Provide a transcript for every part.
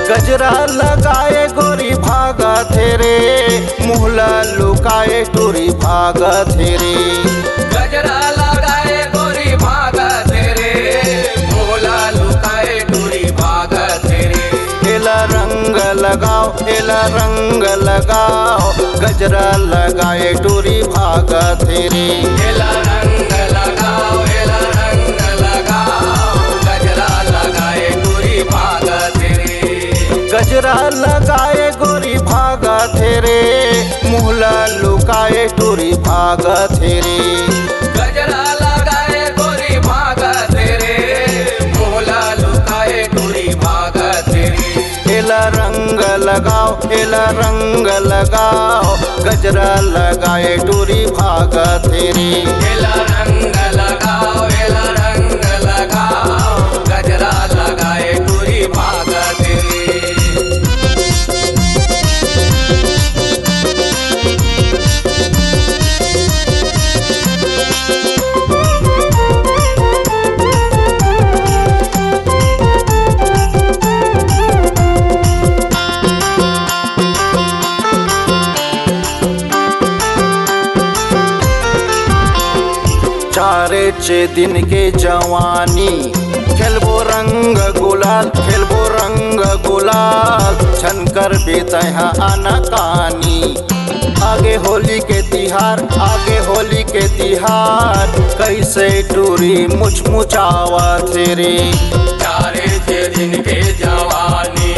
गजरा लगाए गोरी भागा तेरे, मुहला लुकाए टूरी भागा तेरे। गजरा लगाए गोरी भागा तेरे, मुहला लुकाए टूरी भागा तेरे। एला रंग लगाओ, एला रंग लगाओ, गजरा लगाए टूरी भागा तेरे। एला रंग लगाओ, एला रंग लगाओ, गजरा लगाए टूरी भागा तेरे। गजरा लगाए गोरी भागा तेरे, मुहला लुकाए टूरी भागा तेरे। गजरा लगाए गोरी भागा तेरे, मुहला लुकाए टूरी भागा तेरे। एला रंग लगाओ, एला रंग लगाओ, गजरा लगाए टूरी भागा तेरे। एला रंग लगाओ, एला रंग लगाओ, गजरा लगाए टूरी भागा तेरे। चारे चे दिन के जवानी, खेलबो रंग गुलाल, खेलबो रंग गुलाल, छनकर बेतहा आना कहानी। आगे होली के तिहार, आगे होली के तिहार, कैसे टूरी मुचमुचावा तेरे। चारे छे दिन के जवानी,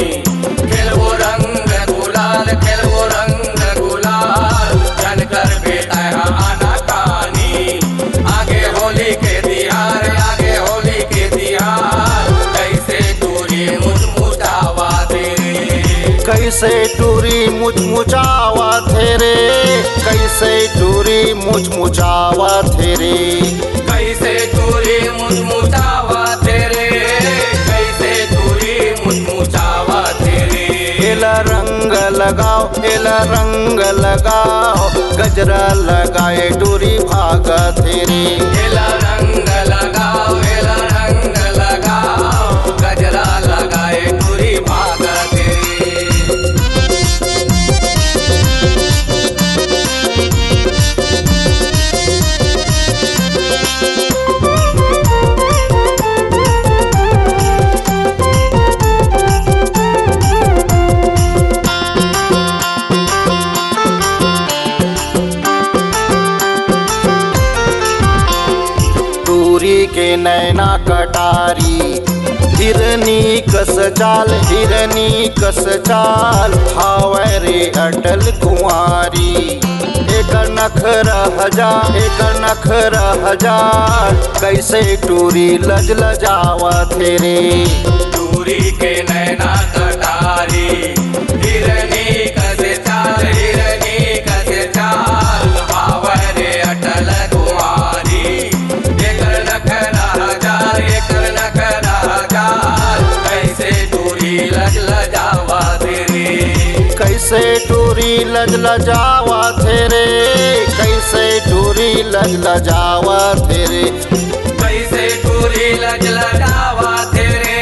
खेलबो रंग गुलाल, खेलबो रंग गुलाल, छनकर बेतहा आना कहानी। आगे होली के तिहार, आगे होली के तिहार, कैसे टूरी मुचमुचावा तेरे। कैसे टूरी मुचमुचावा तेरे, कैसे टूरी मुचमुचावा तेरे। कैसे टूरी मुचमुचावा तेरे, कैसे टूरी मुचमुचावा तेरे। एला रंग लगाओ, एला रंग लगाओ, गजरा लगाए टूरी भागा तेरे। एला रंग लगाओ, एला रंग लगाओ, गजरा लगाए टूरी भागा तेरे। टूरी के नैना कटारी, हिरनी कस चाल, हिरनी कस चाल, हावै रे अटल कुंवारी। एकर नखरा हजार, एकर नखरा हजार, कैसे टूरी लज लजावा तेरे। टूरी के नैना कटारी, हिरनी कस चाल, हिरनी कस चाल, हावै रे अटल कुंवारी। एकर नखरा हजार, एकर नखरा हजार, कैसे टूरी लज लजावा तेरे। कैसे टूरी लज लजावा तेरे, कैसे टूरी लज लजावा तेरे। कैसे टूरी लज लजावा तेरे,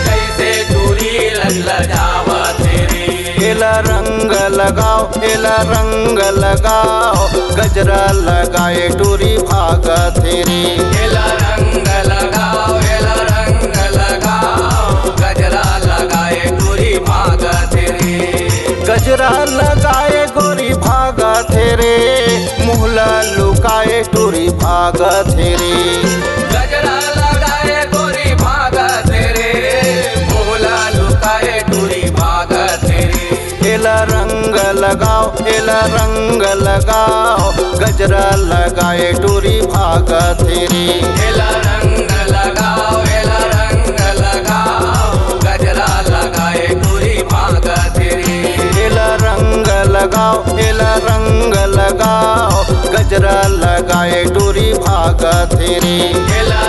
कैसे टूरी लज लजावा तेरे। एला रंग लगाओ, एला रंग लगाओ, गजरा लगाए टूरी भागा तेरे। एला रंग लगाओ, एला रंग लगाओ, गजरा लगाए टूरी भागा तेरे। गजरा लगाए गोरी भागा तेरे, मुहला लुकाए टूरी भागा तेरे। गजरा लगाए गोरी भागा तेरे, मुहला लुकाए टूरी भागा तेरे। एला रंग लगाओ, एला रंग लगाओ, गजरा लगाए टूरी भागा तेरे। एला रंग लगाओ, एला रंग लगाओ, गजरा लगाए टूरी भागा तेरे। एला रंग लगाओ, एला रंग लगाओ, गजरा लगाए टूरी भागा तेरे। एला